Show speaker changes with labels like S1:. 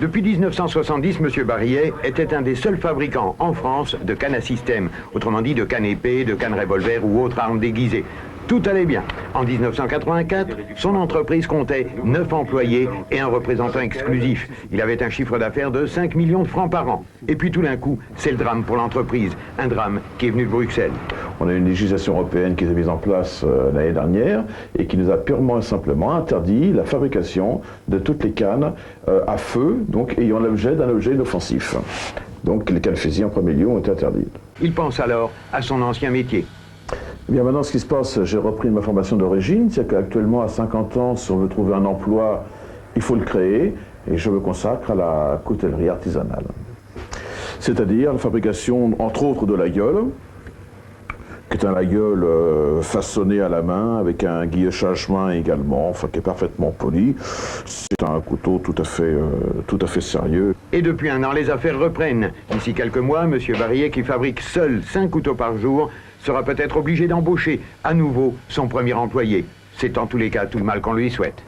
S1: Depuis 1970, M. Barillet était un des seuls fabricants en France de cannes à système, autrement dit de cannes épées, de cannes revolver ou autres armes déguisées. Tout allait bien. En 1984, son entreprise comptait 9 employés et un représentant exclusif. Il avait un chiffre d'affaires de 5 millions de francs par an. Et puis tout d'un coup, c'est le drame pour l'entreprise. Un drame qui est venu de Bruxelles.
S2: On a une législation européenne qui s'est mise en place l'année dernière et qui nous a purement et simplement interdit la fabrication de toutes les cannes à feu, donc ayant l'objet d'un objet inoffensif. Donc les cannes fusil en premier lieu ont été interdites.
S1: Il pense alors à son ancien métier.
S2: Eh bien maintenant, ce qui se passe, j'ai repris ma formation d'origine, c'est qu'actuellement, à 50 ans, si on veut trouver un emploi, il faut le créer, et je me consacre à la coutellerie artisanale. C'est-à-dire la fabrication, entre autres, de la gueule, qui est un lagueule façonné à la main, avec un guillochage main également, enfin qui est parfaitement poli. C'est un couteau tout à fait sérieux.
S1: Et depuis un an, les affaires reprennent. D'ici quelques mois, M. Barillet, qui fabrique seul 5 couteaux par jour, sera peut-être obligé d'embaucher à nouveau son premier employé. C'est en tous les cas tout le mal qu'on lui souhaite.